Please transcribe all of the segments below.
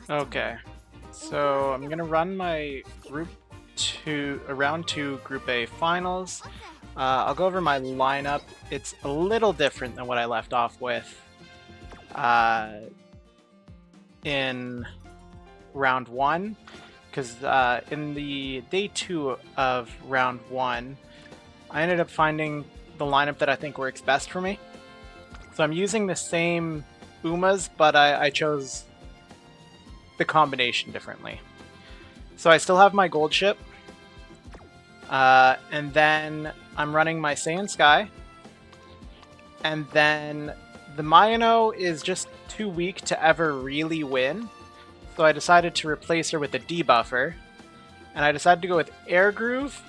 Okay, so I'm gonna run my round 2 Group A finals. I'll go over my lineup. It's a little different than what I left off with in round 1, because in the day 2 of round 1, I ended up finding the lineup that I think works best for me. So I'm using the same Umas, but I chose the combination differently. So I still have my gold ship, and then I'm running my Saiyan Sky, and then the Mayano is just too weak to ever really win, so I decided to replace her with a debuffer, and I decided to go with Air Groove,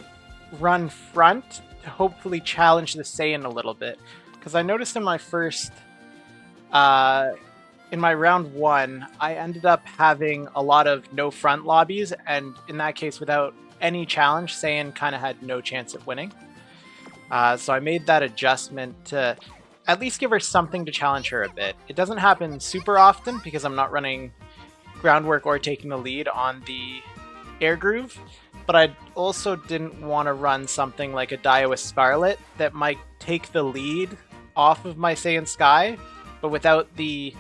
run front, to hopefully challenge the Saiyan a little bit, because I noticed in my first in my round 1, I ended up having a lot of no front lobbies, and in that case, without any challenge, Saiyan kind of had no chance at winning. So I made that adjustment to at least give her something to challenge her a bit. It doesn't happen super often because I'm not running groundwork or taking the lead on the Air Groove, but I also didn't want to run something like a Daiwa Scarlet that might take the lead off of my Saiyan Sky, but without the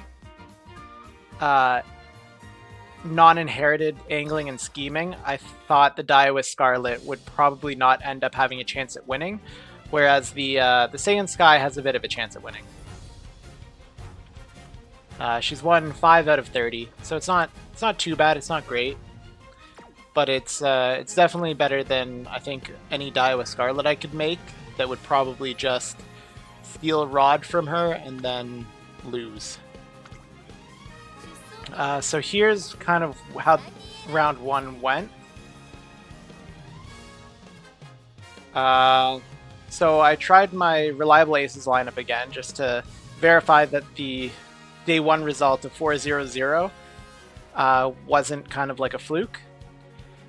non-inherited angling and scheming. I thought the Daiwa Scarlet would probably not end up having a chance at winning, whereas the Saiyan Sky has a bit of a chance at winning. She's won 5 out of 30, so it's not too bad. It's not great, but it's definitely better than I think any Daiwa Scarlet I could make that would probably just steal Rod from her and then lose. So here's kind of how round 1 went. So I tried my Reliable Aces lineup again just to verify that the day 1 result of 4-0-0 wasn't kind of like a fluke.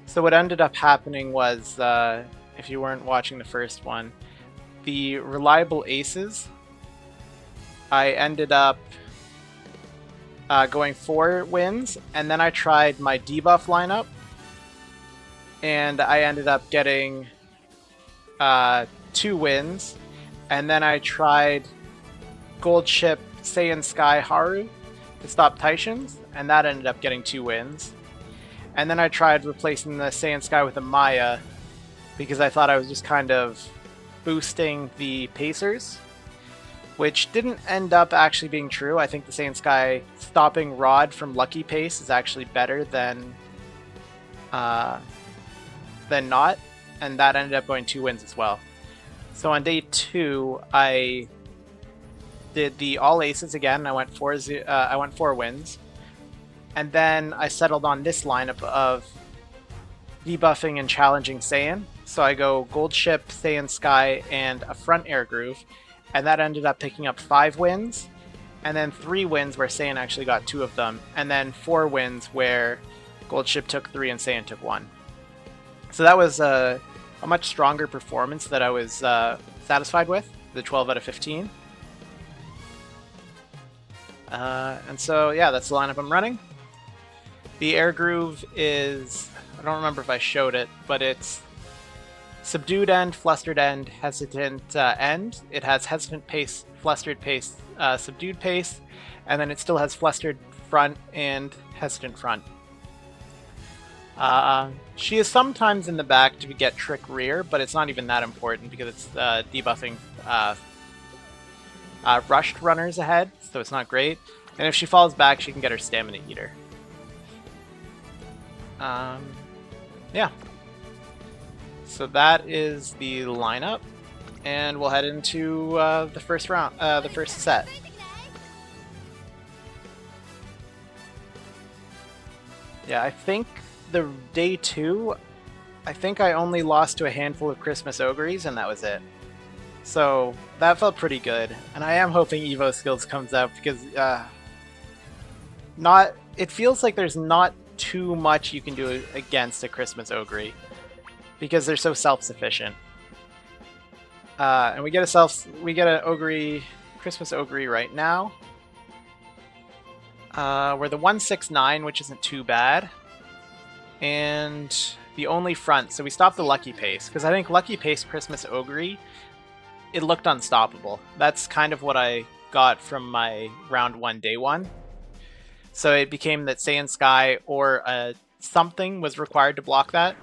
So what ended up happening was, if you weren't watching the first one, the Reliable Aces, I ended up going 4 wins, and then I tried my debuff lineup, and I ended up getting 2 wins, and then I tried Gold Ship Saiyan Sky Haru to stop Taishins, and that ended up getting 2 wins. And then I tried replacing the Saiyan Sky with a Maya, because I thought I was just kind of boosting the Pacers, which didn't end up actually being true. I think the Saiyan Sky stopping Rod from Lucky Pace is actually better than not, and that ended up going 2 wins as well. So on day 2, I did the all aces again. I went 4 wins, and then I settled on this lineup of debuffing and challenging Saiyan. So I go Gold Ship, Saiyan Sky, and a front Air Groove. And that ended up picking up 5 wins, and then 3 wins where Saiyan actually got 2 of them, and then 4 wins where Gold Ship took 3 and Saiyan took 1. So that was a much stronger performance that I was satisfied with, the 12 out of 15. And so yeah, that's the lineup I'm running. The Air Groove is, I don't remember if I showed it, but it's Subdued End, Flustered End, Hesitant End. It has Hesitant Pace, Flustered Pace, Subdued Pace, and then it still has Flustered Front and Hesitant Front. She is sometimes in the back to get Trick Rear, but it's not even that important because it's debuffing rushed runners ahead, so it's not great. And if she falls back, she can get her Stamina Eater. Yeah. So that is the lineup, and we'll head into the first round, the first set. Yeah, I think the day 2, I think I only lost to a handful of Christmas Ogres, and that was it. So that felt pretty good, and I am hoping Evo Skills comes out because it feels like there's not too much you can do against a Christmas Ogre, because they're so self-sufficient. And we get an Ogre, Christmas Ogre right now. We're the 169, which isn't too bad. And the only front, so we stopped the Lucky Pace, because I think Lucky Pace Christmas Ogre, it looked unstoppable. That's kind of what I got from my round 1, day 1. So it became that Saiyan Sky or something was required to block that.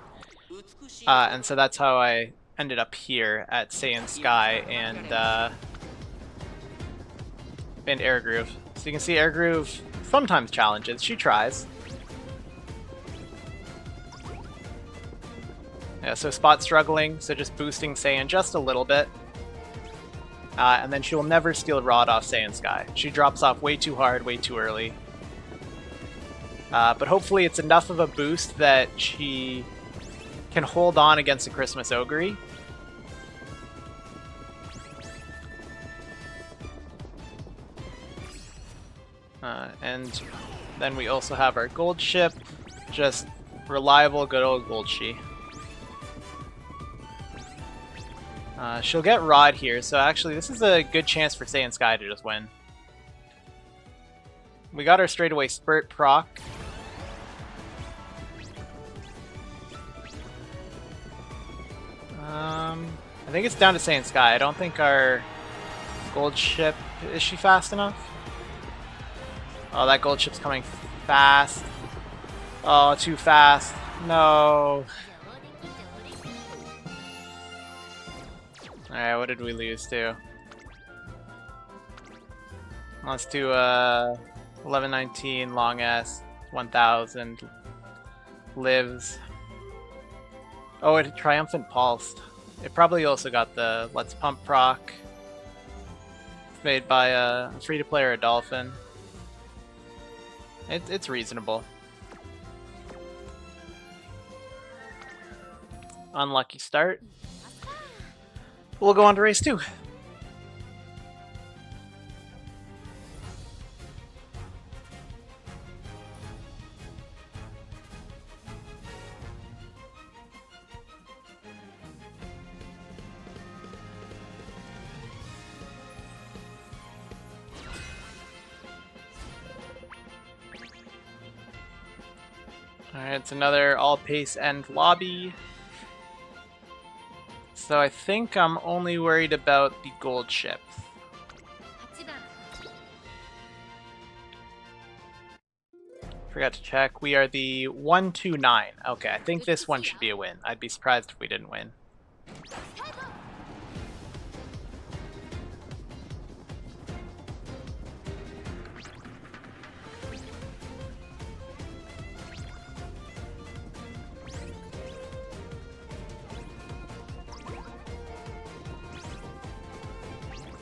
And so that's how I ended up here at Saiyan Sky and Air Groove. So you can see Air Groove sometimes challenges. She tries. Yeah, so spot struggling, so just boosting Saiyan just a little bit. And then she will never steal Rod off Saiyan Sky. She drops off way too hard, way too early. But hopefully it's enough of a boost that she can hold on against a Christmas Ogre. And then we also have our gold ship, just reliable, good old Gold She. She'll get Rod here, so actually this is a good chance for Saiyan Sky to just win. We got our straightaway Spurt proc. I think it's down to Saiyan Sky. I don't think our gold ship... Is she fast enough? Oh, that gold ship's coming fast. Oh, too fast. No. Alright, what did we lose to? Let's do 1119, long S, 1000, lives. Oh, it Triumphant Pulsed. It probably also got the Let's Pump proc. It's made by a free-to-play or a Dolphin. It's reasonable. Unlucky start. We'll go on to race 2. Alright, it's another all-pace end lobby. So I think I'm only worried about the gold ship. Forgot to check. We are the 129. Okay, I think this one should be a win. I'd be surprised if we didn't win.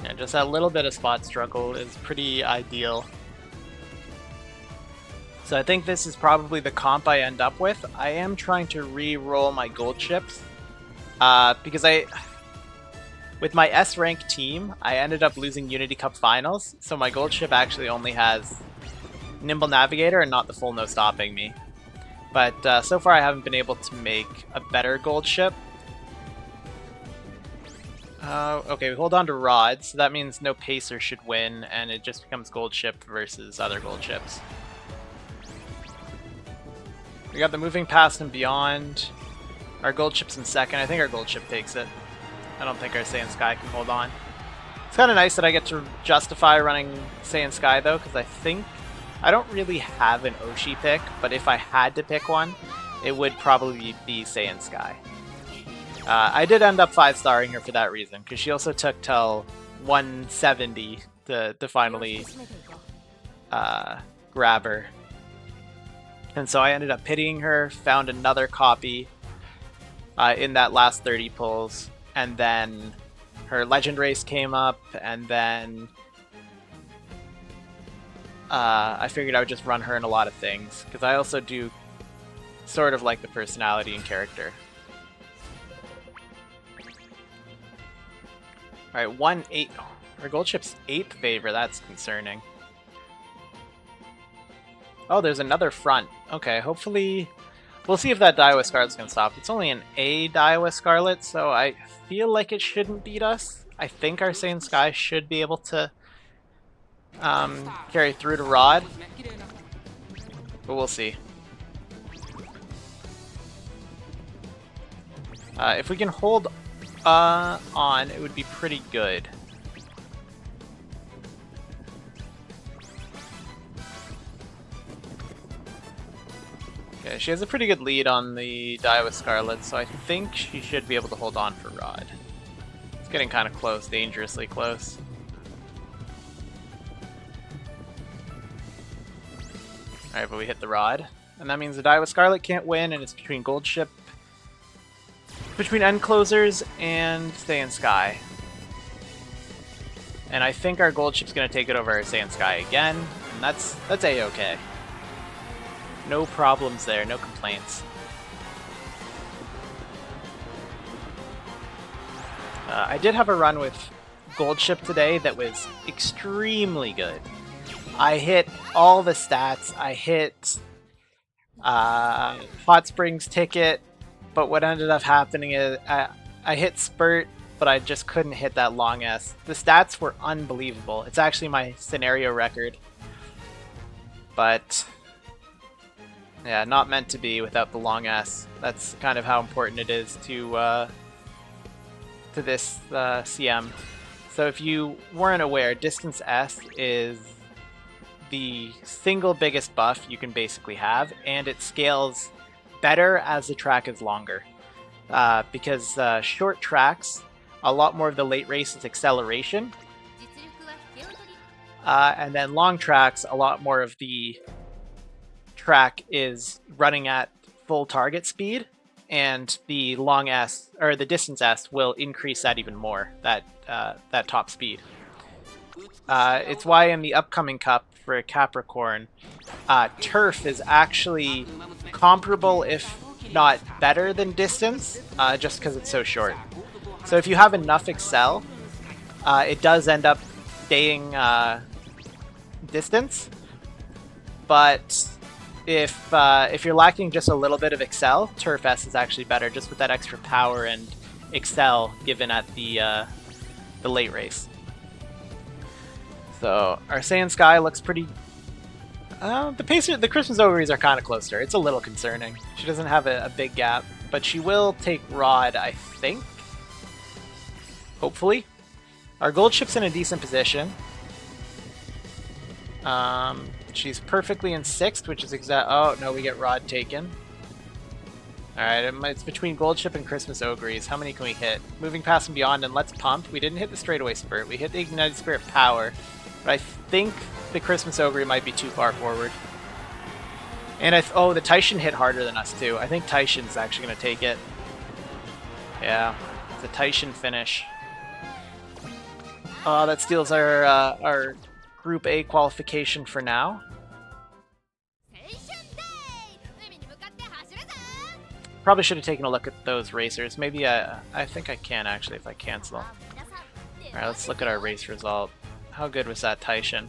Yeah, just that little bit of spot struggle is pretty ideal. So I think this is probably the comp I end up with. I am trying to re-roll my gold ships. Because with my S rank team, I ended up losing Unity Cup Finals. So my gold ship actually only has Nimble Navigator and not the full no stopping me. But so far I haven't been able to make a better gold ship. Okay, we hold on to Rod, so that means no Pacer should win, and it just becomes gold ship versus other gold ships. We got the moving past and beyond. Our gold ship's in second. I think our gold ship takes it. I don't think our Saiyan Sky can hold on. It's kind of nice that I get to justify running Saiyan Sky though, because I think I don't really have an Oshi pick, but if I had to pick one, it would probably be Saiyan Sky. I did end up 5-starring her for that reason, because she also took till 170 to finally grab her. And so I ended up pitying her, found another copy in that last 30 pulls, and then her legend race came up, and then I figured I would just run her in a lot of things, because I also do sort of like the personality and character. Alright, 1-8. Our gold ship's 8th favor, that's concerning. Oh, there's another front. Okay, hopefully... We'll see if that Daiwa Scarlet's gonna stop. It's only an A Daiwa Scarlet, so I feel like it shouldn't beat us. I think our Saiyan Sky should be able to carry through to Rod. but we'll see. If we can hold on, it would be pretty good. Okay, she has a pretty good lead on the die with Scarlet, so I think she should be able to hold on for Rod. It's getting kind of close, dangerously close. Alright, but we hit the Rod. And that means the die with Scarlet can't win, and it's between Gold Ship, between End Closers and Saiyan Sky. And I think our Gold Ship's going to take it over our Saiyan Sky again, and that's A-okay. No problems there, no complaints. I did have a run with Gold Ship today that was extremely good. I hit all the stats. I hit Hot Springs Ticket, but what ended up happening is I hit Spurt, but I just couldn't hit that long S. The stats were unbelievable. It's actually my scenario record. But yeah, not meant to be without the long S. That's kind of how important it is to this CM. So if you weren't aware, Distance S is the single biggest buff you can basically have, and it scales better as the track is longer. Because short tracks, a lot more of the late race is acceleration. And then long tracks, a lot more of the track is running at full target speed, and the long S, or the distance S, will increase that even more, that top speed. It's why in the upcoming cup for Capricorn, turf is actually comparable, if not better than distance, just because it's so short. So if you have enough Excel, it does end up staying distance, but if you're lacking just a little bit of Excel, Turf S is actually better, just with that extra power and Excel given at the late race. So our Saiyan Sky looks pretty. The Christmas Ogres are kind of close to her. It's a little concerning. She doesn't have a big gap, but she will take Rod, I think. Hopefully. Our Gold Ship's in a decent position. She's perfectly in 6th, which is exact. Oh, no, we get Rod taken. Alright, it's between Gold Ship and Christmas Ogres. How many can we hit? Moving past and beyond, and let's pump. We didn't hit the straightaway Spurt. We hit the Ignited Spirit Power. But I think the Christmas Ogre might be too far forward. And oh, the Taishin hit harder than us, too. I think Taishin's actually going to take it. Yeah, it's a Taishin finish. Oh, that steals our Group A qualification for now. Probably should have taken a look at those racers. Maybe I think I can actually if I cancel. Alright, let's look at our race result. How good was that Taishin?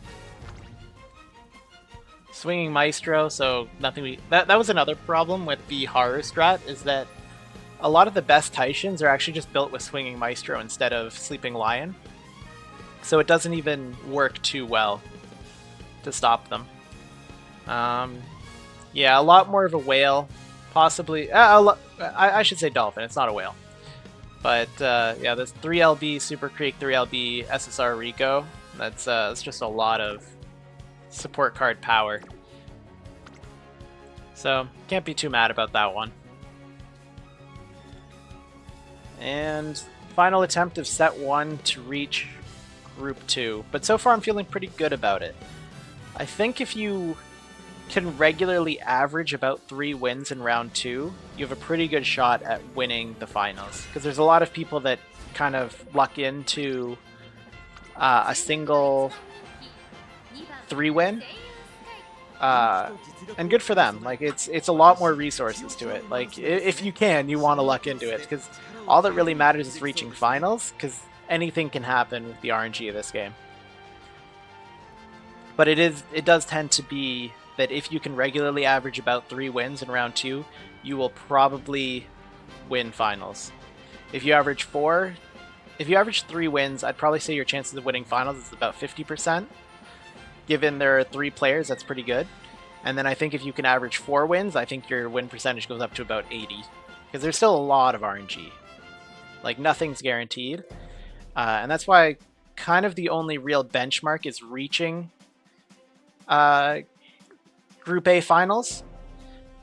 Swinging Maestro, so nothing that was another problem with the Haru strat, is that a lot of the best Taishins are actually just built with Swinging Maestro instead of Sleeping Lion. So it doesn't even work too well to stop them. Yeah, a lot more of a whale. Possibly, I should say dolphin, it's not a whale. But yeah, this 3LB, Super Creek, 3LB, SSR Rico, that's just a lot of support card power. So, can't be too mad about that one. And final attempt of set 1 to reach Group 2. But so far I'm feeling pretty good about it. I think if you can regularly average about 3 wins in round 2, you have a pretty good shot at winning the finals. Because there's a lot of people that kind of luck into a single 3-win. And good for them. Like it's a lot more resources to it. Like if you can, you want to luck into it, because all that really matters is reaching finals, because anything can happen with the RNG of this game. But it does tend to be that if you can regularly average about 3 wins in round 2, you will probably win finals. If you average 3 wins, I'd probably say your chances of winning finals is about 50%. Given there are 3 players, that's pretty good. And then I think if you can average 4 wins, I think your win percentage goes up to about 80. Because there's still a lot of RNG. Like, nothing's guaranteed. And that's why kind of the only real benchmark is reaching Group A finals.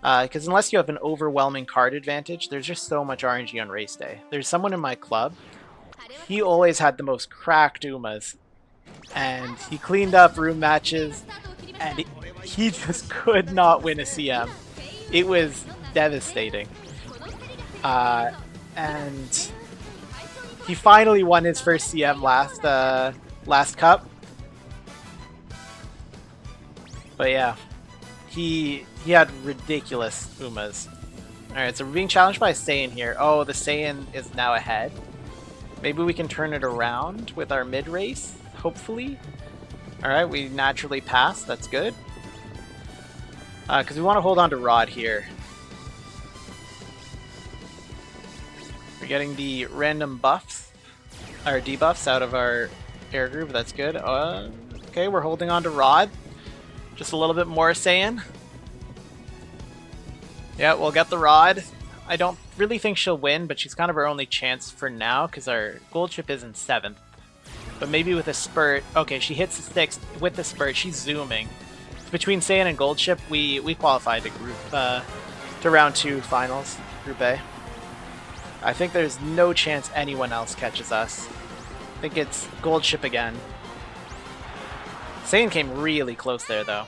Because unless you have an overwhelming card advantage, there's just so much RNG on race day. There's someone in my club, he always had the most cracked Umas. And he cleaned up room matches, and he just could not win a CM. It was devastating. And he finally won his first CM last cup. But yeah, he had ridiculous Umas. Alright, so we're being challenged by Saiyan here. Oh, the Saiyan is now ahead. Maybe we can turn it around with our mid-race, hopefully. Alright, we naturally passed. That's good. Because we want to hold on to Rod here. We're getting the random buffs, or debuffs out of our air group. That's good. Okay, we're holding on to Rod. Just a little bit more Saiyan. Yeah, we'll get the Rod. I don't really think she'll win, but she's kind of our only chance for now because our gold chip is in 7th. But maybe with a spurt. Okay, she hits the 6th with the spurt. She's zooming. Between Saiyan and gold chip, we qualified to round 2 finals, Group A. I think there's no chance anyone else catches us. I think it's gold chip again. Saiyan came really close there, though.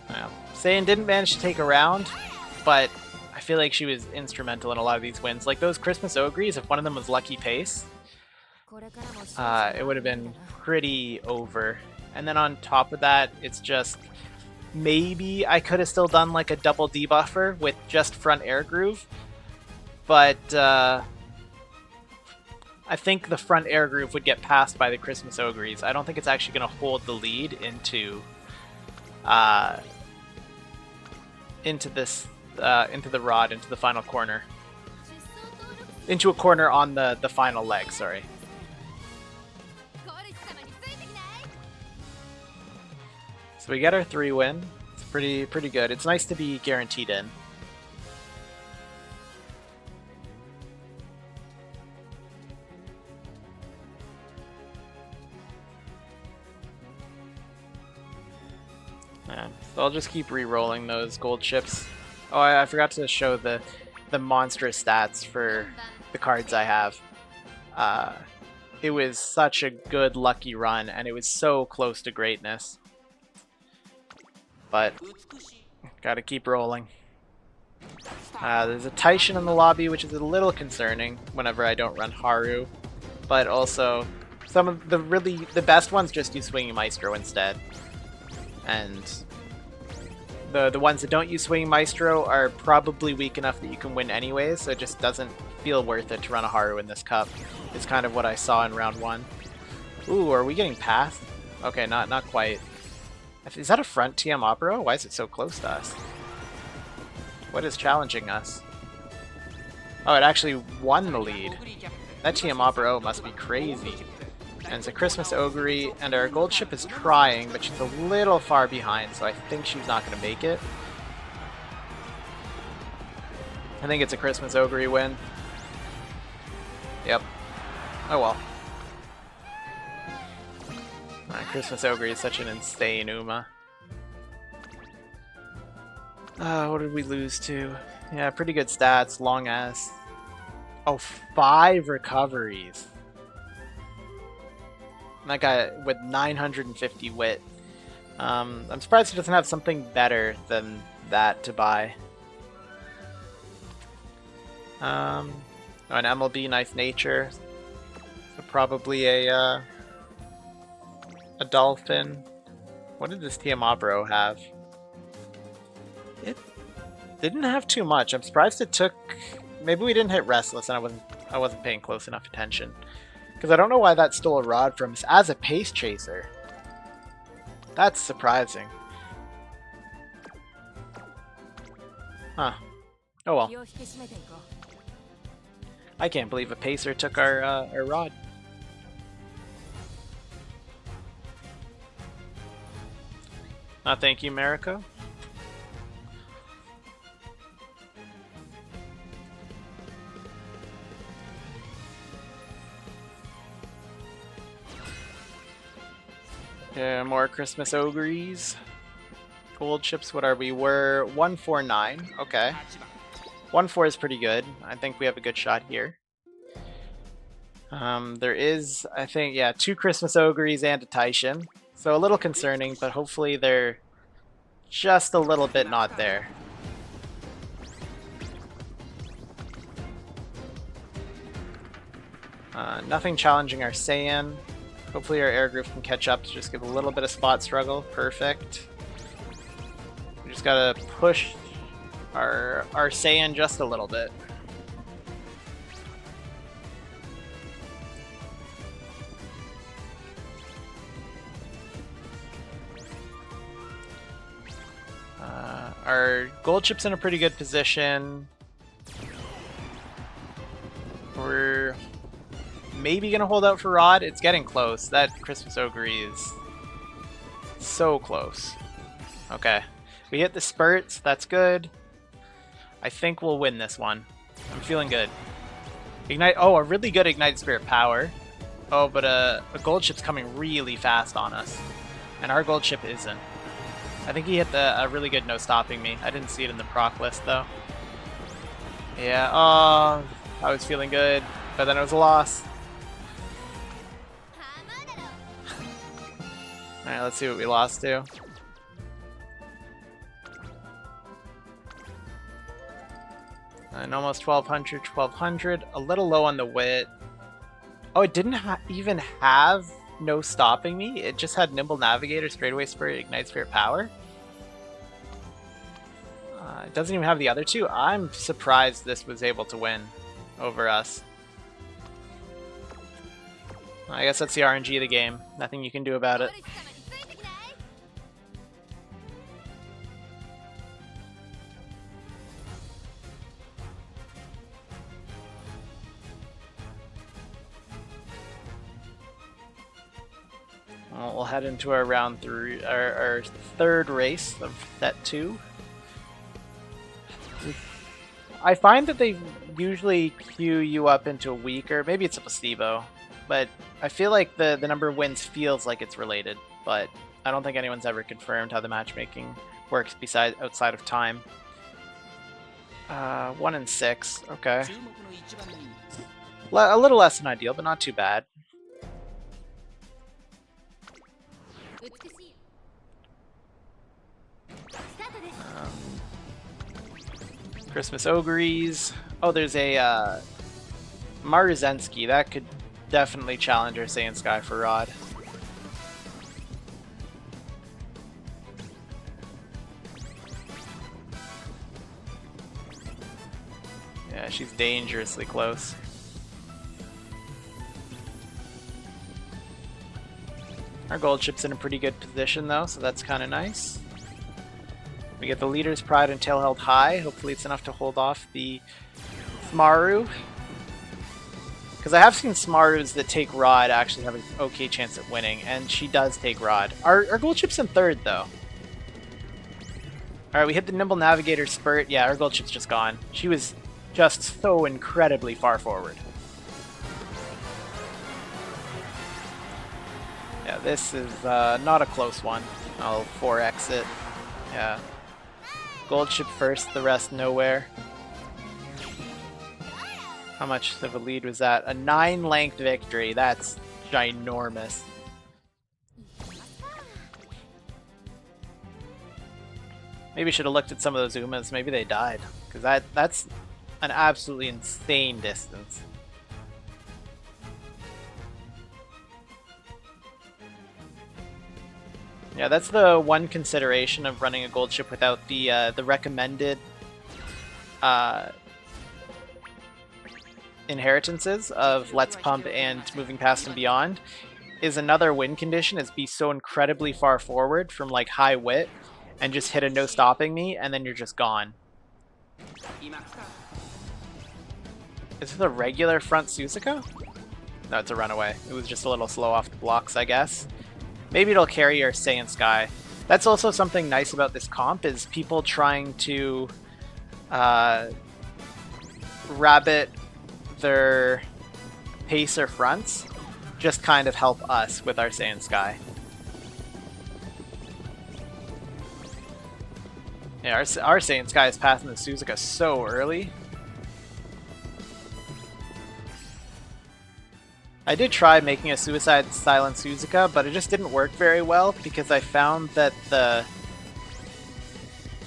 Well, Saiyan didn't manage to take a round, but I feel like she was instrumental in a lot of these wins. Like those Christmas Ogres, if one of them was Lucky Pace, it would have been pretty over. And then on top of that, it's just maybe I could have still done like a double debuffer with just front air groove, but I think the front air groove would get passed by the Christmas Ogres. I don't think it's actually going to hold the lead into the rod, into the final corner. Into a corner on the final leg, sorry. So we get our 3 win. It's pretty good. It's nice to be guaranteed in. Yeah, so I'll just keep re-rolling those gold chips. Oh, I forgot to show the monstrous stats for the cards I have. It was such a good lucky run, and it was so close to greatness. But gotta keep rolling. There's a Taishin in the lobby, which is a little concerning whenever I don't run Haru. But also, some of the best ones just use Swinging Maestro instead. And the ones that don't use Swinging Maestro are probably weak enough that you can win anyways, so it just doesn't feel worth it to run a Haru in this cup. It's kind of what I saw in round 1. Ooh, are we getting past? Okay, not quite. Is that a front TM Opera? Why is it so close to us? What is challenging us? Oh, it actually won the lead. That TM Opera must be crazy. And it's a Christmas Ogre, and our gold ship is trying, but she's a little far behind, so I think she's not going to make it. I think it's a Christmas Ogre win. Yep. Oh well. Christmas Ogre is such an insane Uma. What did we lose to? Yeah, pretty good stats, long ass. Oh, 5 recoveries. And that guy with 950 wit. I'm surprised he doesn't have something better than that to buy. Oh, an MLB, nice nature. So probably a dolphin. What did this Tiamabro have? It didn't have too much. I'm surprised it took. Maybe we didn't hit Restless, and I wasn't paying close enough attention. Because I don't know why that stole a rod from us as a pace chaser. That's surprising. Huh. Oh well. I can't believe a pacer took our rod. Thank you, Mariko. Yeah, more Christmas Ogres. Gold chips, what are we? We're 149. Okay. 1-4 is pretty good. I think we have a good shot here. There is, I think, yeah, 2 Christmas Ogres and a Taishin. So a little concerning, but hopefully they're just a little bit not there. Nothing challenging our Saiyan. Hopefully our air group can catch up to just give a little bit of spot struggle. Perfect. We just gotta push our Saiyan just a little bit. Our gold chip's in a pretty good position. We're maybe gonna hold out for Rod. It's getting close. That Christmas Ogre is so close. Okay. We hit the spurts. That's good. I think we'll win this one. I'm feeling good. Ignite. Oh, a really good Ignited Spirit power. Oh, but a gold chip's coming really fast on us. And our gold chip isn't. I think he hit a really good no stopping me. I didn't see it in the proc list though. Yeah, oh, I was feeling good, but then it was a loss. Alright, let's see what we lost to. And almost 1200, 1200. A little low on the wit. Oh, it didn't even have no stopping me. It just had Nimble Navigator, Straightaway Spirit, Ignite Spirit Power. It doesn't even have the other two. I'm surprised this was able to win over us. I guess that's the RNG of the game. Nothing you can do about it. Well, we'll head into our round 3, our third race of set 2. I find that they usually queue you up into a week, or maybe it's a placebo, but I feel like the number of wins feels like it's related, but I don't think anyone's ever confirmed how the matchmaking works outside of time. 1 and 6, okay. A little less than ideal, but not too bad. Christmas Ogres. Oh, there's a Maruzensky. That could definitely challenge our Saiyan Sky for Rod. Yeah, she's dangerously close. Our gold chip's in a pretty good position though, so that's kind of nice. We get the Leader's Pride and Tail held high. Hopefully it's enough to hold off the Smaru. Because I have seen Smarus that take Rod actually have an okay chance at winning, and she does take Rod. Our gold chip's in third though. Alright, we hit the Nimble Navigator spurt. Yeah, our gold chip's just gone. She was just so incredibly far forward. Yeah, this is not a close one. I'll 4x it. Yeah. Gold chip first, the rest nowhere. How much of a lead was that? A 9-length victory. That's ginormous. Maybe should have looked at some of those Umas. Maybe they died. Because that's an absolutely insane distance. Yeah, that's the one consideration of running a gold chip without the recommended inheritances of Let's Pump and Moving Past and Beyond. Is another win condition is be so incredibly far forward from like high wit and just hit a no stopping me and then you're just gone. Is it a regular front Suzuka? No, it's a runaway. It was just a little slow off the blocks, I guess. Maybe it'll carry our Saiyan Sky. That's also something nice about this comp, is people trying to rabbit their pacer fronts just kind of help us with our Saiyan Sky. Yeah, our Saiyan Sky is passing the Suzuka so early. I did try making a Suicide Silent Suzuka, but it just didn't work very well because I found that the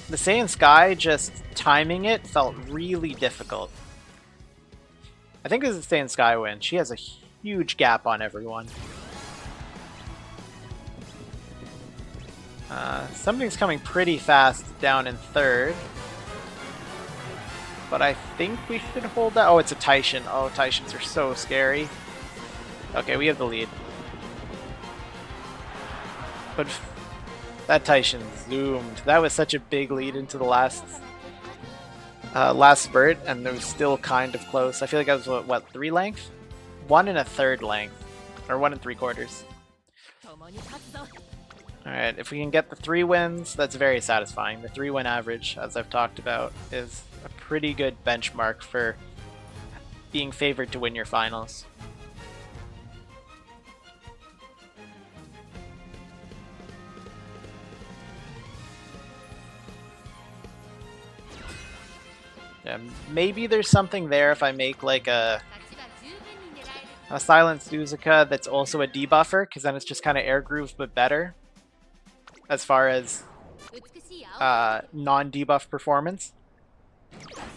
Saiyan Sky, just timing it felt really difficult. I think this is Saiyan Sky win. She has a huge gap on everyone. Something's coming pretty fast down in third. But I think we should hold that. Oh, it's a Taishin. Oh, Taishins are so scary. Okay, we have the lead. But that Taishin zoomed. That was such a big lead into the last spurt, and it was still kind of close. I feel like I was, what 3 length? 1 1/3 length. Or 1 3/4. Alright, if we can get the 3 wins, that's very satisfying. The 3-win average, as I've talked about, is a pretty good benchmark for being favored to win your finals. Yeah, maybe there's something there if I make like a Silent Suzuka that's also a debuffer, because then it's just kind of air groove but better as far as non-debuff performance.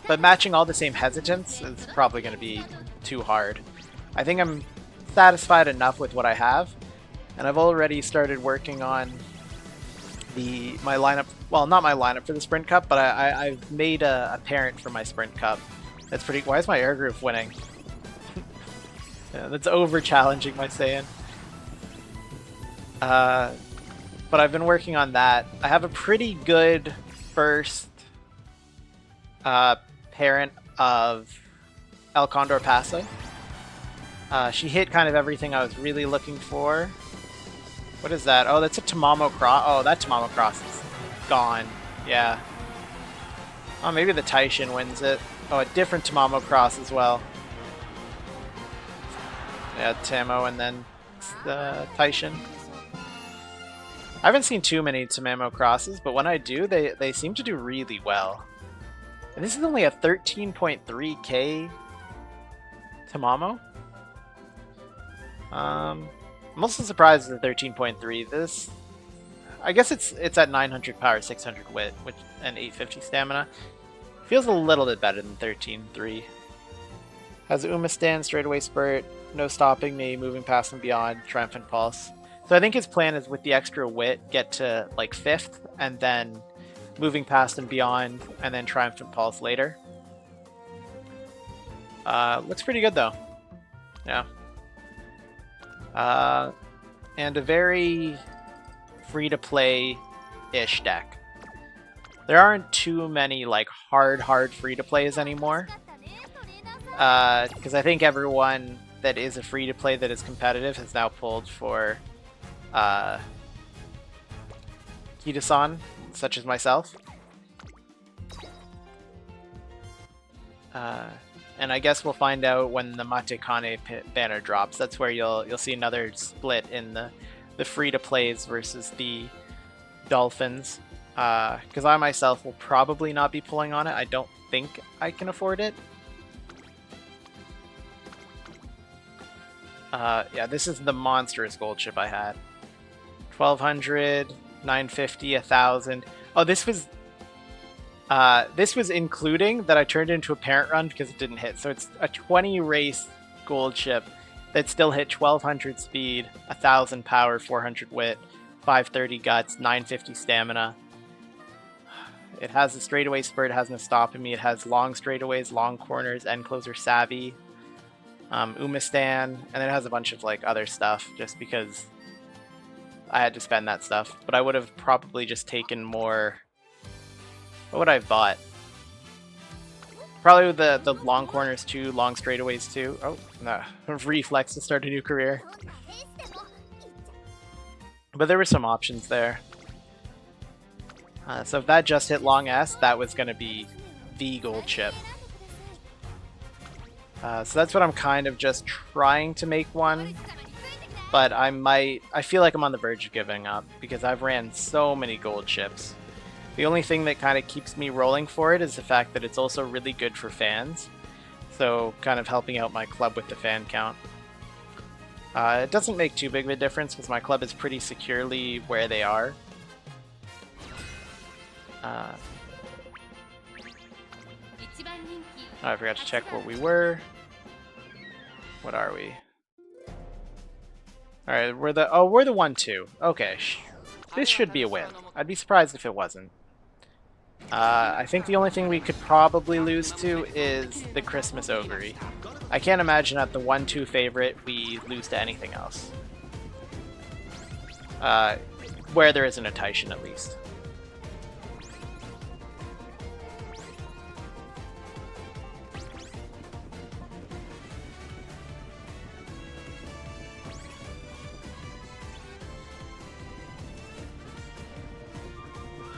But matching all the same hesitance is probably going to be too hard. I think I'm satisfied enough with what I have, and I've already started working on my lineup. Well, not my lineup for the Sprint Cup, but I've made a parent for my Sprint Cup. That's pretty. Why is my air groove winning? Yeah, that's over challenging my Saiyan. But I've been working on that. I have a pretty good first parent of El Condor Paso. She hit kind of everything I was really looking for. What is that? Oh, that's a Tamamo Cross. Oh, that Tamamo Cross is gone. Yeah. Oh, maybe the Taishin wins it. Oh, a different Tamamo Cross as well. Yeah, Tamo and then the Taishin. I haven't seen too many Tamamo Crosses, but when I do, they seem to do really well. And this is only a 13.3k Tamamo. I'm also surprised at 13.3. This, I guess it's at 900 power, 600 wit, and 850 stamina. Feels a little bit better than 13.3. Has Umastan, straightaway spurt, no stopping me, moving past and beyond, triumphant pulse. So I think his plan is with the extra wit, get to like 5th, and then moving past and beyond, and then triumphant pulse later. Looks pretty good though. Yeah. And a very free-to-play-ish deck. There aren't too many like hard free-to-plays anymore. Because I think everyone that is a free-to-play that is competitive has now pulled for Kitasan, such as myself. And I guess we'll find out when the Matekane banner drops. That's where you'll see another split in the free-to-plays versus the Dolphins. Because I myself will probably not be pulling on it. I don't think I can afford it. Yeah, this is the monstrous gold chip I had. 1200, 950, 1000. Oh, this was including that I turned into a parent run because it didn't hit. So it's a 20 race gold chip that still hit 1200 speed, 1000 power, 400 wit, 530 guts, 950 stamina. It has a straightaway spurt, it has no stopping me. It has long straightaways, long corners, end closer savvy, Umastan, and then it has a bunch of like other stuff just because I had to spend that stuff. But I would have probably just taken more. What would I have bought? Probably the long corners too, long straightaways too. Oh, no. Reflex to start a new career. But there were some options there. So if that just hit long S, that was going to be the gold chip. So that's what I'm kind of just trying to make one. But I feel like I'm on the verge of giving up because I've ran so many gold chips. The only thing that kind of keeps me rolling for it is the fact that it's also really good for fans. So kind of helping out my club with the fan count. It doesn't make too big of a difference because my club is pretty securely where they are. Oh, I forgot to check what we were. What are we? Alright, we're the 1-2. Okay, this should be a win. I'd be surprised if it wasn't. I think the only thing we could probably lose to is the Christmas Ogre. I can't imagine at the 1-2 favorite we lose to anything else. Where there isn't a Taishin at least.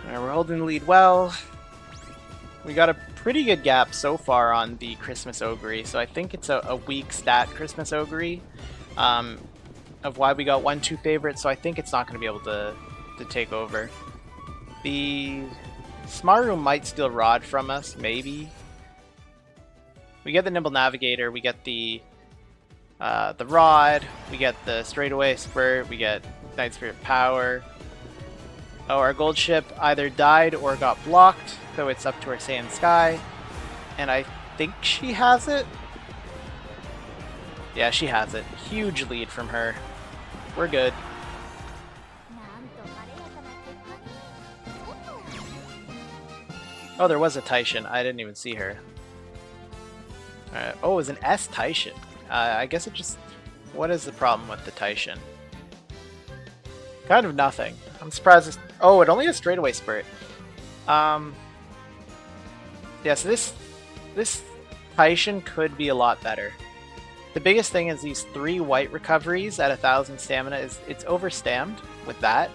Alright, we're holding the lead well. We got a pretty good gap so far on the Christmas Ogre, so I think it's a weak stat Christmas Ogre of why we got 1-2 favorite, so I think it's not going to be able to take over. The Smaru might steal Rod from us, maybe. We get the Nimble Navigator, we get the Rod, we get the Straightaway Spurt, we get Night Spirit Power. Oh, our gold ship either died or got blocked, so it's up to our Sand Sky. And I think she has it? Yeah, she has it. Huge lead from her. We're good. Oh, there was a Taishin. I didn't even see her. Alright. Oh, it was an S Taishin. I guess it just... What is the problem with the Taishin? Kind of nothing. I'm surprised it's... Oh, it only has Straightaway Spurt. Yeah, so this Taishin could be a lot better. The biggest thing is these 3 white recoveries at 1,000 stamina is it's overstammed with that.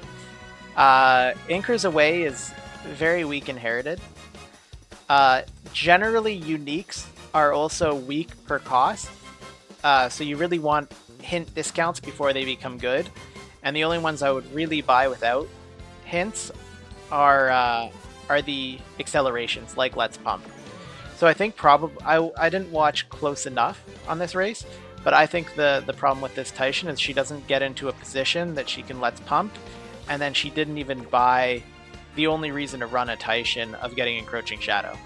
Anchors Away is very weak inherited. Generally, uniques are also weak per cost. So you really want hint discounts before they become good. And the only ones I would really buy without hints are the accelerations, like Let's Pump. So I think probably I didn't watch close enough on this race, but I think the problem with this Taishin is she doesn't get into a position that she can Let's Pump, and then she didn't even buy the only reason to run a Taishin of getting Encroaching Shadow.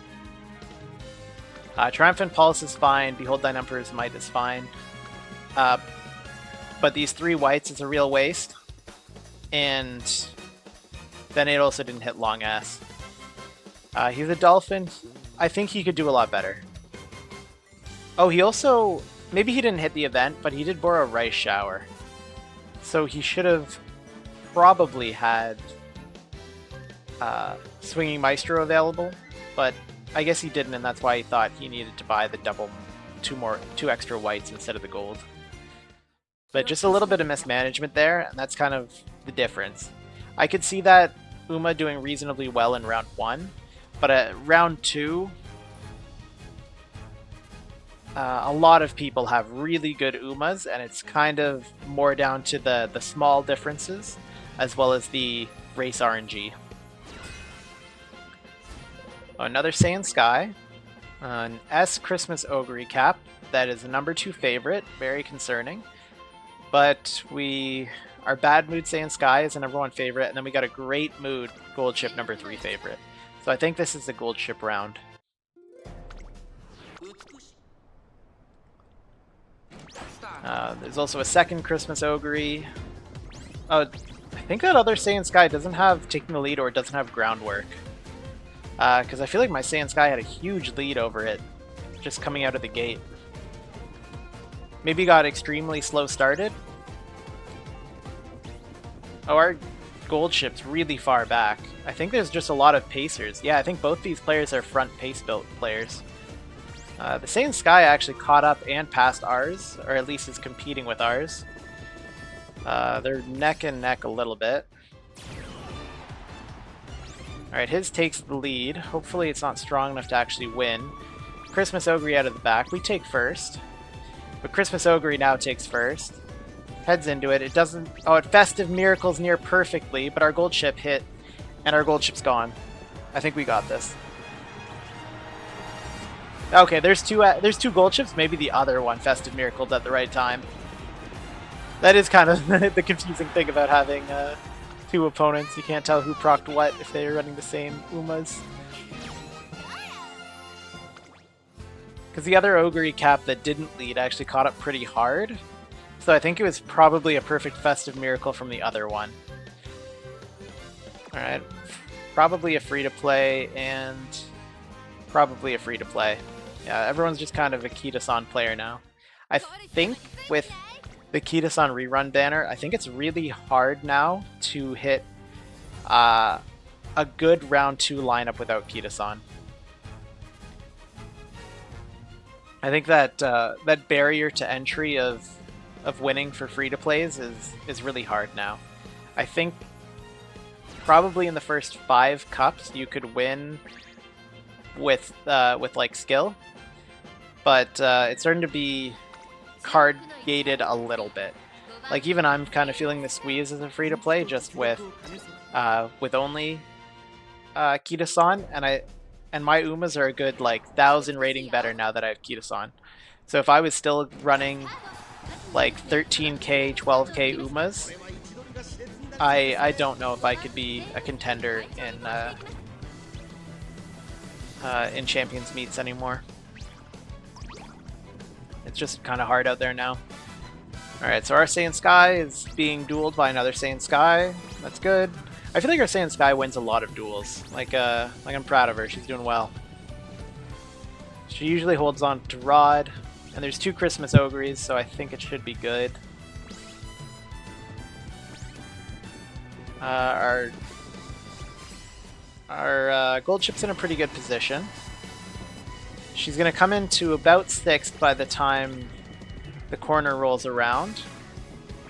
Triumphant Pulse is fine, Behold Thine Emperor's Might is fine, but these 3 whites is a real waste, and then it also didn't hit long S. He's a Dolphin. I think he could do a lot better. Oh, he also... Maybe he didn't hit the event, but he did borrow Rice Shower. So he should have probably had Swinging Maestro available, but I guess he didn't, and that's why he thought he needed to buy the two extra whites instead of the gold. But just a little bit of mismanagement there, and that's kind of the difference. I could see that Uma doing reasonably well in round 1, but at round 2, a lot of people have really good Umas, and it's kind of more down to the small differences, as well as the race RNG. Another Sand Sky, an S Christmas Ogre cap, that is a number 2 favorite, very concerning. But our bad mood Sand Sky is a number 1 favorite, and then we got a great mood gold chip number 3 favorite. So I think this is the gold chip round. There's also a second Christmas Ogre. Oh, I think that other Sand Sky doesn't have Taking the Lead or doesn't have Groundwork. Because I feel like my Sand Sky had a huge lead over it just coming out of the gate. Maybe got extremely slow started. Oh, our gold ship's really far back. I think there's just a lot of pacers. Yeah, I think both these players are front pace built players. The Sand Sky actually caught up and passed ours, or at least is competing with ours. They're neck and neck a little bit. Alright, his takes the lead. Hopefully it's not strong enough to actually win. Christmas Ogre out of the back. We take first. But Christmas Ogre now takes first. Heads into it. It doesn't... Oh, it Festive Miracles near perfectly, but our gold ship hit, and our gold ship's gone. I think we got this. Okay, there's two gold ships. Maybe the other one Festive Miracles at the right time. That is kind of the confusing thing about having two opponents. You can't tell who procced what if they're running the same Umas. Because the other Ogre cap that didn't lead actually caught up pretty hard. So I think it was probably a perfect Festive Miracle from the other one. Alright. Probably a free-to-play and probably a free-to-play. Yeah, everyone's just kind of a Kita-san player now. I think with the Kita-san rerun banner, I think it's really hard now to hit a good round 2 lineup without Kita-san. I think that that barrier to entry of winning for free-to-plays is really hard now. I think probably in the first 5 cups you could win with like skill, but it's starting to be card gated a little bit. Like even I'm kind of feeling the squeeze as a free to play just with only Kita-san, and my Umas are a good like 1,000 rating better now that I have Kita-san. So if I was still running like 13k, 12k Umas, I don't know if I could be a contender in Champions Meets anymore. It's just kind of hard out there now. Alright, so our Saiyan Sky is being dueled by another Saiyan Sky. That's good. I feel like our Saiyan Sky wins a lot of duels. Like I'm proud of her. She's doing well. She usually holds on to Rod. And there's 2 Christmas Ogres, so I think it should be good. Our gold ship's in a pretty good position. She's going to come into about 6th by the time the corner rolls around.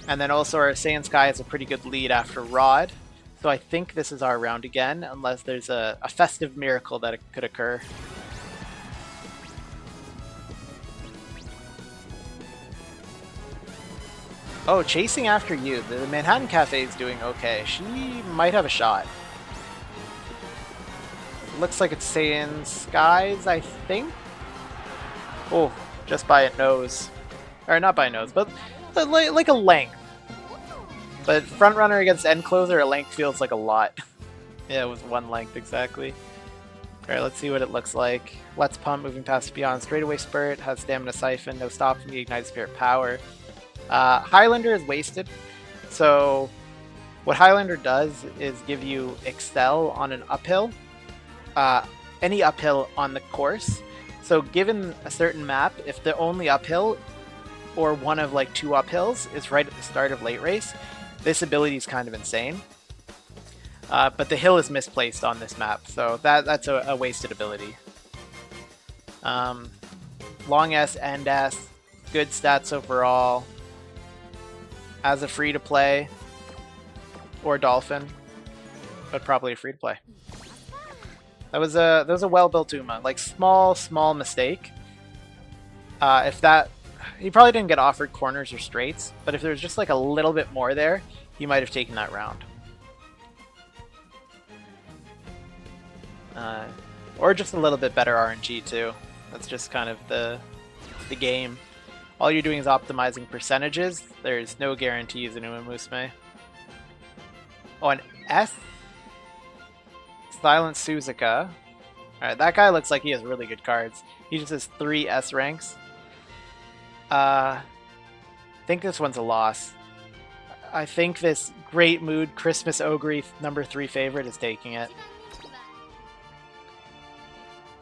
And then also our Saiyan Sky has a pretty good lead after Rod. So I think this is our round again, unless there's a festive miracle that could occur. Oh, chasing after you. The Manhattan Cafe is doing okay. She might have a shot. Looks like it's Saiyan Skies, I think. Oh, just by a nose. Or not by a nose, but like a length. But front runner against end closer, a length feels like a lot. Yeah, it was 1 length exactly. Alright, let's see what it looks like. Let's Pump, moving past beyond straightaway spurt, has Stamina Siphon, no stop from the Ignited Spirit power. Highlander is wasted, so what Highlander does is give you Excel on an uphill, any uphill on the course. So given a certain map, if the only uphill or one of like 2 uphills is right at the start of late race, this ability is kind of insane. But the hill is misplaced on this map, so that's a wasted ability. Long S, End S, good stats overall. As a free-to-play, or Dolphin, but probably a free-to-play. That was a well-built Uma. Like, small mistake. If that... He probably didn't get offered corners or straights, but if there was just like a little bit more there, he might have taken that round. Or just a little bit better RNG too. That's just kind of the game. All you're doing is optimizing percentages. There's no guarantees in Uma Musume. Oh, an S? Silent Suzuka. Alright, that guy looks like he has really good cards. He just has 3 S ranks. I think this one's a loss. I think this Great Mood Christmas Ogre number 3 favorite is taking it.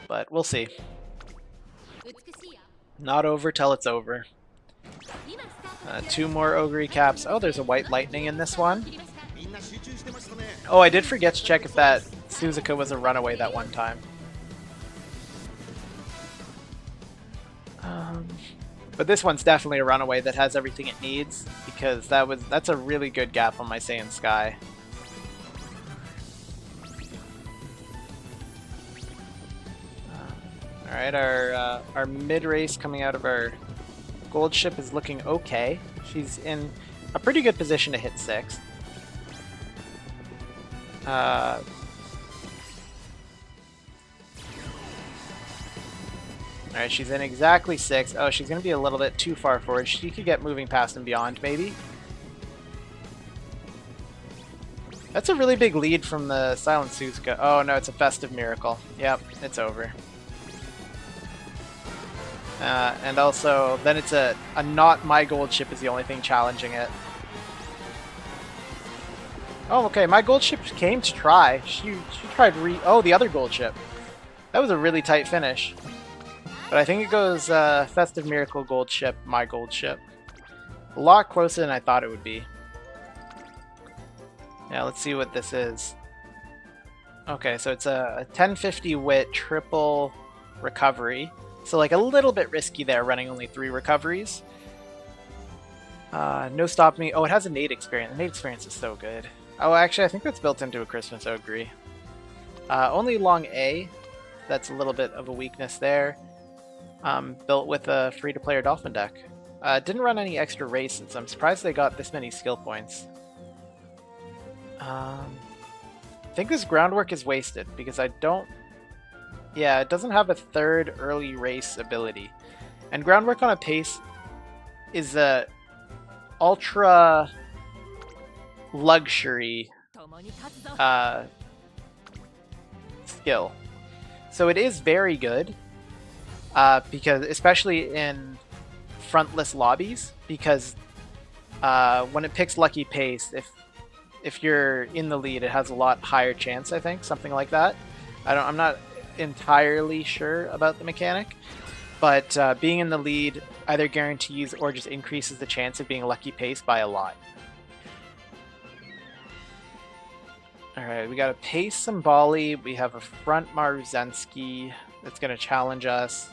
But we'll see. Not over till it's over. 2 more Ogre caps. Oh, there's a White Lightning in this one. Oh, I did forget to check if that Suzuka was a runaway that one time. But this one's definitely a runaway that has everything it needs, because that's a really good gap on my Saiyan Sky. Alright, our mid-race coming out of our gold ship is looking okay. She's in a pretty good position to hit 6th. Alright, she's in exactly 6. Oh, she's going to be a little bit too far forward. She could get moving past and beyond, maybe. That's a really big lead from the Silent Suzuka. Oh no, it's a Festive Miracle. Yep, it's over. And also, then it's a not my gold ship is the only thing challenging it. Oh, okay, my gold ship came to try. She tried oh, the other gold ship. That was a really tight finish. But I think it goes Festive Miracle gold ship, my gold ship. A lot closer than I thought it would be. Yeah, let's see what this is. Okay, so it's a 1050 wit triple recovery. So like a little bit risky there, running only 3 recoveries. No stop me. Oh, it has a nade experience. The nade experience is so good. Oh, actually, I think that's built into a Christmas Ogre. Only long A. That's a little bit of a weakness there. Built with a free-to-player Dolphin deck. Didn't run any extra races. I'm surprised they got this many skill points. I think this groundwork is wasted because I don't... Yeah, it doesn't have a 3rd early race ability. And groundwork on a pace is a ultra luxury skill. So it is very good, because especially in frontless lobbies, because when it picks lucky pace, if you're in the lead, it has a lot higher chance, I think, something like that. I'm not entirely sure about the mechanic, but being in the lead either guarantees or just increases the chance of being lucky pace by a lot. Alright, we got a pace Symboli, we have a front Maruzensky that's going to challenge us.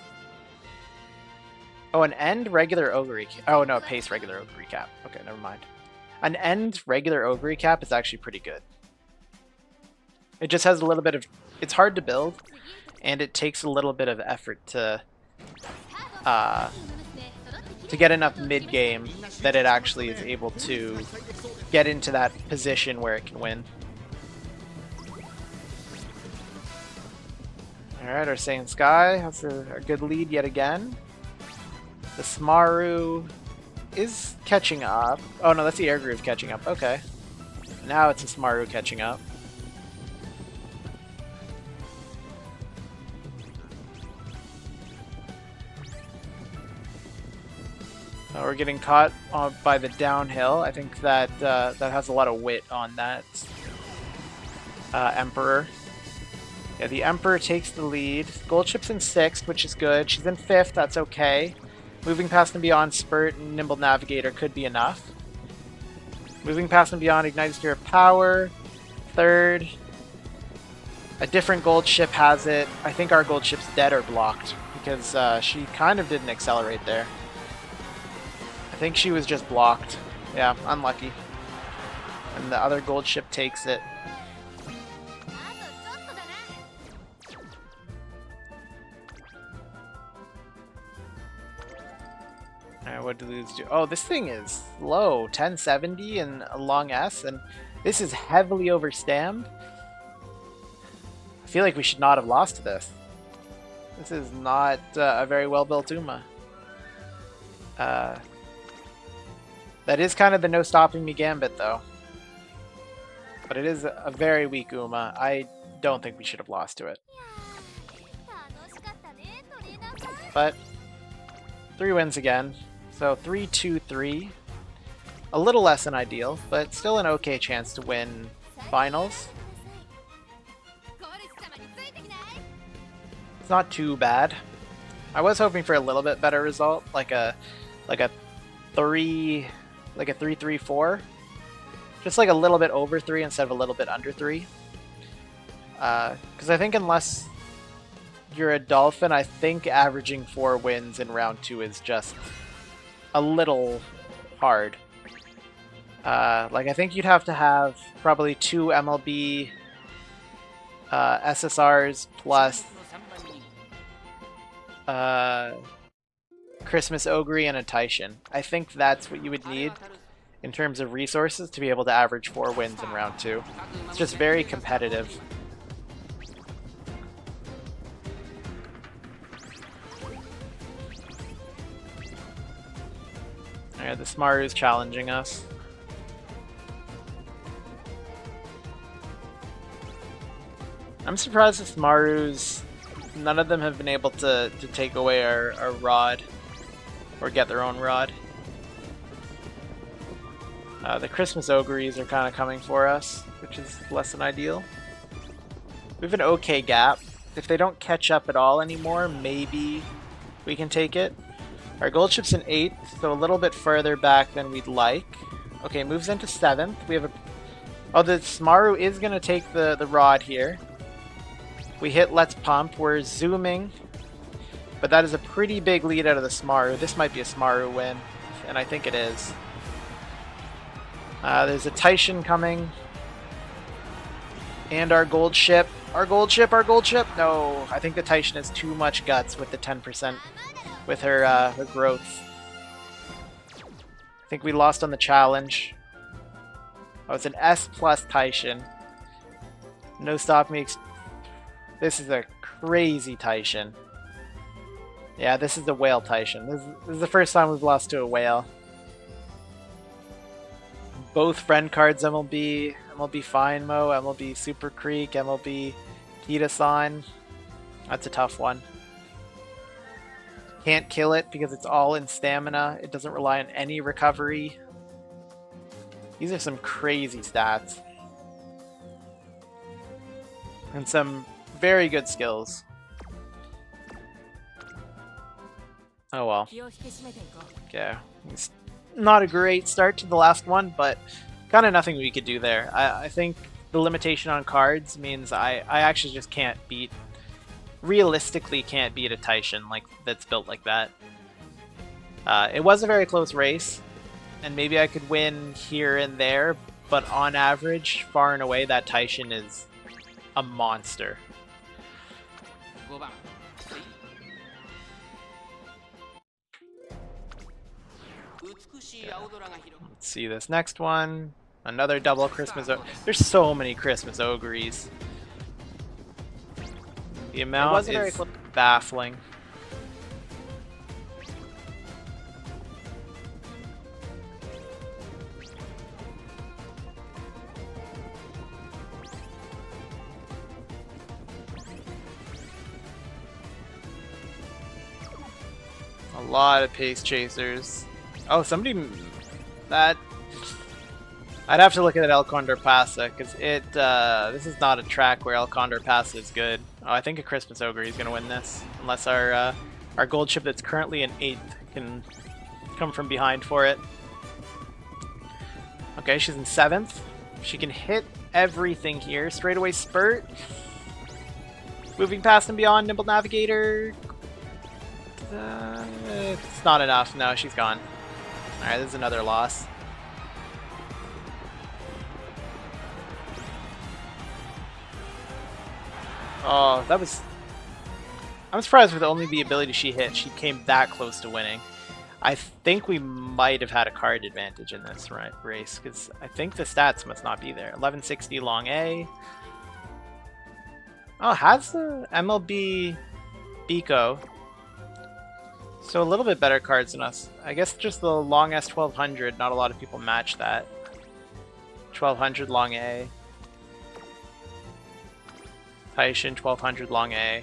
Oh, an end regular Ogre. Oh no, pace regular Ogre cap. Okay, never mind. An end regular Ogre cap is actually pretty good. It just has a little bit of... It's hard to build, and it takes a little bit of effort to get enough mid-game that it actually is able to get into that position where it can win. Alright, our Saiyan Sky has a good lead yet again. The Smaru is catching up. Oh no, that's the Air Groove catching up. Okay. Now it's a Smaru catching up. We're getting caught by the downhill. I think that that has a lot of wit on that Emperor. Yeah, the Emperor takes the lead. Gold Chip's in 6th, which is good. She's in 5th, that's okay. Moving past and beyond Spurt and Nimble Navigator could be enough. Moving past and beyond Ignited Sphere of Power. 3rd. A different gold ship has it. I think our gold ship's dead or blocked because she kind of didn't accelerate there. I think she was just blocked. Yeah, unlucky. And the other gold ship takes it. Alright, what do these do? Oh, this thing is low. 1070 and a long S, and this is heavily overstammed. I feel like we should not have lost to this. This is not a very well-built Uma. That is kind of the no stopping me gambit, though. But it is a very weak Uma. I don't think we should have lost to it. But 3 wins again. So 3-2-3. A little less than ideal, but still an okay chance to win finals. It's not too bad. I was hoping for a little bit better result, like a 3-3-4. Just like a little bit over 3 instead of a little bit under 3. Because I think unless you're a Dolphin, I think averaging 4 wins in round 2 is just a little hard. Like I think you'd have to have probably 2 MLB SSRs plus Christmas Ogre and a Taishin. I think that's what you would need in terms of resources to be able to average 4 wins in round 2. It's just very competitive. Alright, the Smaru's challenging us. I'm surprised the Smaru's, none of them have been able to take away our rod or get their own rod. The Christmas Ogres are kind of coming for us, which is less than ideal. We have an okay gap. If they don't catch up at all anymore, maybe we can take it. Our gold ship's in 8th, so a little bit further back than we'd like. Okay, moves into 7th. We have a... Oh, the Smaru is going to take the rod here. We hit Let's Pump. We're zooming. But that is a pretty big lead out of the Smaru. This might be a Smaru win, and I think it is. There's a Taishin coming. And our gold ship. Our gold ship, our gold ship! No, I think the Taishin has too much guts with the 10%. With her growth. I think we lost on the challenge. Oh, it's an S plus Taishin. No stop me. This is a crazy Taishin. Yeah, this is the whale Taishin. This is the first time we've lost to a whale. Both friend cards MLB. MLB Fine Mo, MLB Super Creek, MLB Kita-san. That's a tough one. Can't kill it because it's all in stamina. It doesn't rely on any recovery. These are some crazy stats. And some very good skills. Oh well. Okay. It's not a great start to the last one, but kind of nothing we could do there. I think the limitation on cards means I actually just can't beat... realistically can't beat a Taishin like that's built like that. It was a very close race, and maybe I could win here and there, but on average, far and away, that Taishin is a monster. Yeah. Let's see this next one. Another double Christmas Ogre. There's so many Christmas Ogres. The amount is baffling. A lot of pace chasers. Oh, somebody... That... I'd have to look at El Condor Pasa, because this is not a track where El Condor Pasa is good. Oh, I think a Christmas Ogre is going to win this, unless our gold ship that's currently in 8th can come from behind for it. Okay, she's in 7th. She can hit everything here. Straightaway spurt. Moving past and beyond, Nimble Navigator. It's not enough. No, she's gone. Alright, this is another loss. Oh, that was... I'm surprised with only the ability she hit, she came that close to winning. I think we might have had a card advantage in this race, because I think the stats must not be there. 1160 long A. Oh, has the MLB Biko. So a little bit better cards than us. I guess just the long S 1200, not a lot of people match that. 1200 long A. Taishin 1200 long A.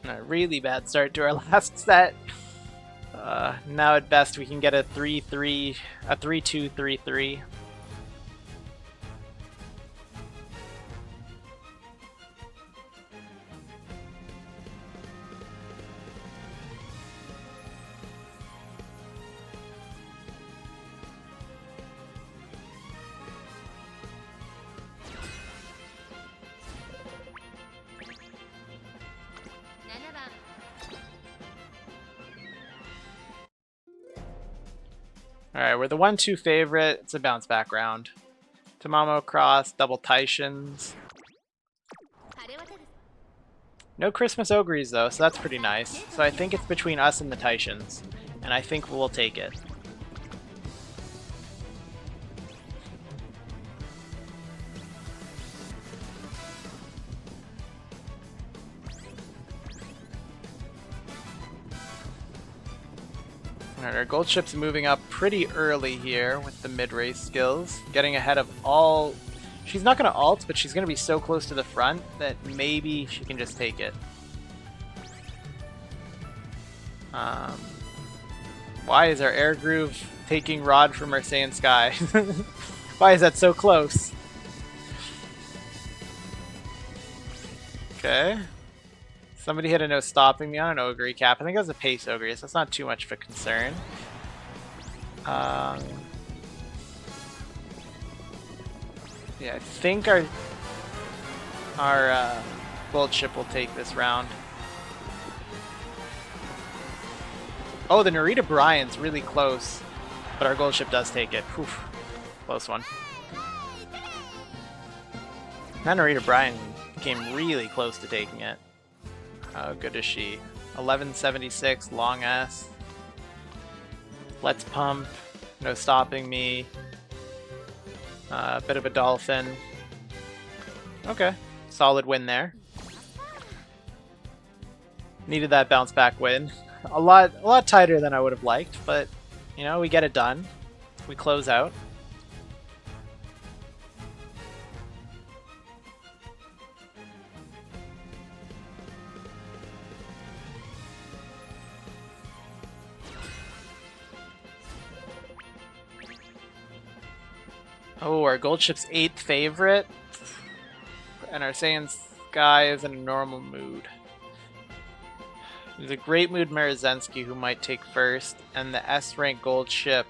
A really bad start to our last set. Now at best we can get a 3-3, a 3-2-3-3. Alright, we're the 1-2 favorite. It's a bounce back round. Tamamo Cross, double Taishins. No Christmas Ogres though, so that's pretty nice. So I think it's between us and the Titians, and I think we'll take it. Alright, our gold ship's moving up pretty early here with the mid-race skills, getting ahead of all... She's not going to ult, but she's going to be so close to the front that maybe she can just take it. Why is our air groove taking Rod from our Saiyan Sky? Why is that so close? Okay. Somebody hit a no stopping me on an Ogre cap. I think it was a pace Ogre, so that's not too much of a concern. Yeah, I think our gold ship will take this round. Oh, the Narita Bryan's really close, but our gold ship does take it. Oof, close one. That Narita Bryan came really close to taking it. How good is she? 1176, long ass. Let's pump. No stopping me. A bit of a dolphin. Okay, solid win there. Needed that bounce back win. A lot tighter than I would have liked, but you know, we get it done. We close out. Oh, our gold ship's 8th favorite, and our Saiyan Sky is in a normal mood. There's a great mood Marazensky who might take first, and the S-rank gold ship,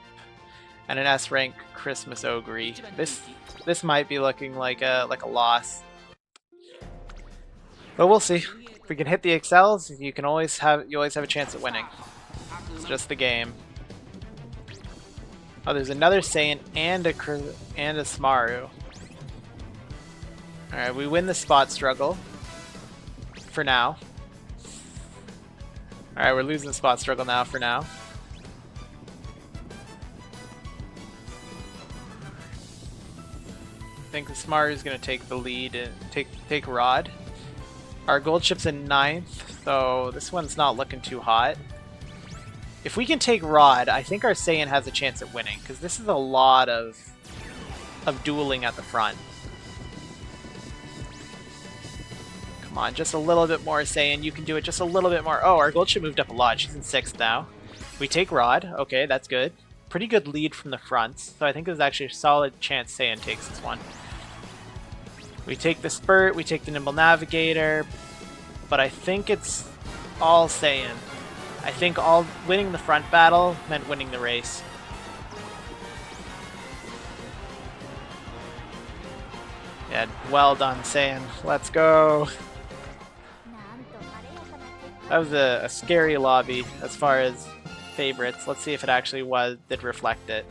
and an S-rank Christmas Ogre. This might be looking like a loss, but we'll see. If we can hit the excels, you always have a chance at winning. It's just the game. Oh, there's another Saiyan and a Smaru. Alright, we win the spot struggle. For now. Alright, we're losing the spot struggle now for now. I think the Smaru is going to take the lead and take Rod. Our gold ship's in 9th, so this one's not looking too hot. If we can take Rod, I think our Saiyan has a chance at winning, because this is a lot of dueling at the front. Come on, just a little bit more, Saiyan. You can do it just a little bit more. Oh, our gold ship moved up a lot. She's in 6th now. We take Rod. Okay, that's good. Pretty good lead from the front, so I think there's actually a solid chance Saiyan takes this one. We take the Spurt, we take the Nimble Navigator, but I think it's all Saiyan. I think winning the front battle meant winning the race. Yeah, well done, Saiyan. Let's go. That was a scary lobby as far as favorites. Let's see if it actually did reflect it.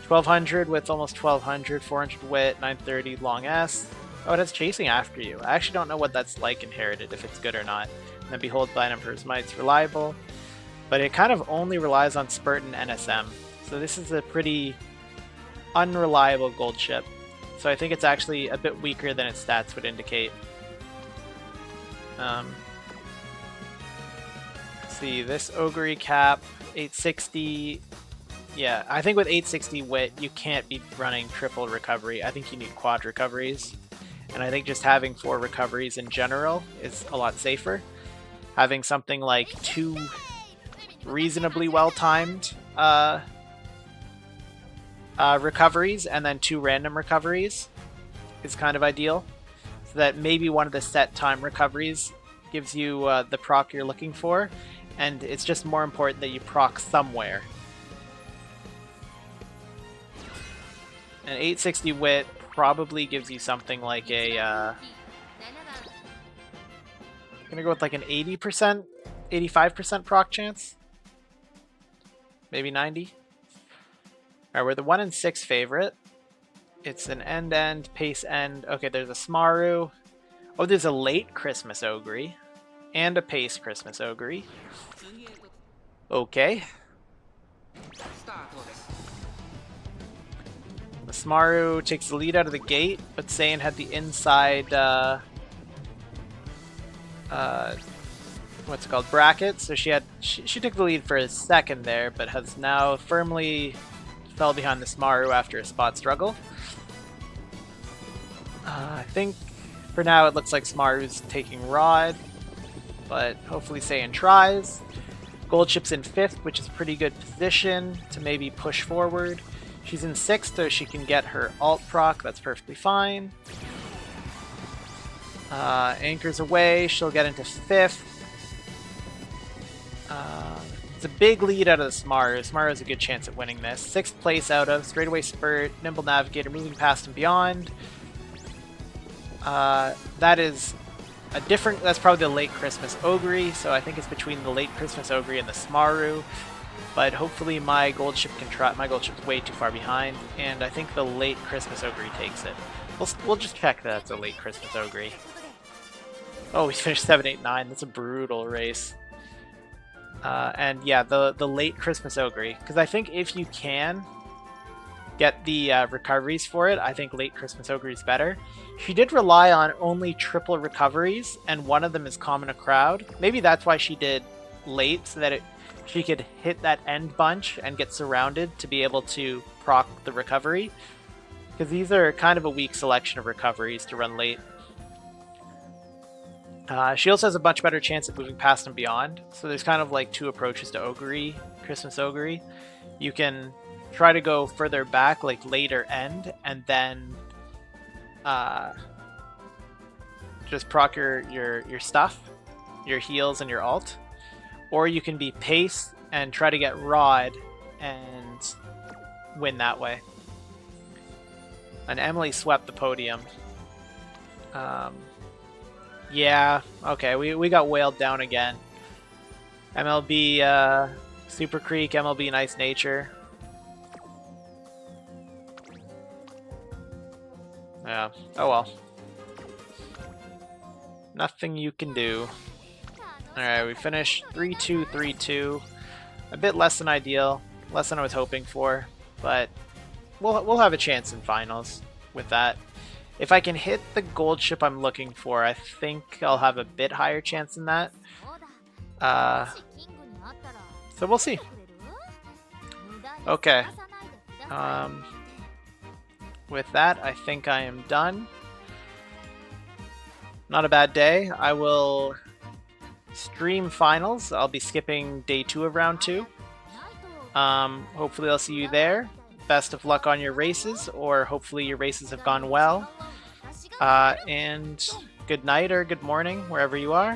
1200 with almost 1200, 400 wit, 930 long S. Oh, it has chasing after you. I actually don't know what that's like inherited, if it's good or not. And then Behold by an Emperor's Might's reliable, but it kind of only relies on Spurt and NSM. So this is a pretty unreliable gold ship. So I think it's actually a bit weaker than its stats would indicate. Let's see, this Ogre cap, 860. Yeah, I think with 860 wit, you can't be running triple recovery. I think you need quad recoveries. And I think just having 4 recoveries in general is a lot safer. Having something like 2 reasonably well-timed recoveries and then 2 random recoveries is kind of ideal. So that maybe one of the set time recoveries gives you the proc you're looking for, and it's just more important that you proc somewhere. An 860 wit probably gives you something like a I'm gonna go with like an 80%, 85% proc chance. Maybe 90. Alright, we're the 1 in 6 favorite. It's an end, pace end. Okay, there's a Smaru. Oh, there's a late Christmas Ogre and a pace Christmas Ogre. Okay. The Smaru takes the lead out of the gate, but Saiyan had the inside what's it called, bracket, so she took the lead for a second there, but has now firmly fell behind the Smaru after a spot struggle. I think for now it looks like Smaru's taking Rod, but hopefully Saiyan tries. Gold Chip's in 5th, which is a pretty good position to maybe push forward. She's in 6th, so she can get her alt proc, that's perfectly fine. Anchors away, she'll get into 5th. It's a big lead out of the Smaru. Smaru has a good chance at winning this. 6th place out of Straightaway Spurt, Nimble Navigator, moving past and beyond. That is a different, that's probably the late Christmas Ogre, so I think it's between the late Christmas Ogre and the Smaru. But hopefully my gold ship can try. My gold ship's way too far behind, and I think the late Christmas Ogre takes it. We'll just check that it's a late Christmas Ogre. Oh, we finished 7, 8, 9. That's a brutal race. And yeah, the late Christmas Ogre, because I think if you can get the recoveries for it, I think late Christmas Ogre is better. She did rely on only triple recoveries, and one of them is Common a Crowd. Maybe that's why she did late, so that she could hit that end bunch and get surrounded to be able to proc the recovery. Because these are kind of a weak selection of recoveries to run late. She also has a much better chance at moving past and beyond. So there's kind of like two approaches to Ogre, Christmas Ogre. You can try to go further back, like later end, and then just proc your stuff, your heals and your alt. Or you can be pace and try to get Rod and win that way. And Emily swept the podium. Yeah, okay, we got whaled down again. MLB Super Creek, MLB Nice Nature. Yeah, oh well. Nothing you can do. Alright, we finished 3-2, 3-2. A bit less than ideal, less than I was hoping for, but we'll have a chance in finals with that. If I can hit the gold ship I'm looking for, I think I'll have a bit higher chance than that. So we'll see. Okay. With that, I think I am done. Not a bad day. I will stream finals. I'll be skipping day 2 of round 2. Hopefully I'll see you there. Best of luck on your races, or hopefully your races have gone well. And good night or good morning, wherever you are.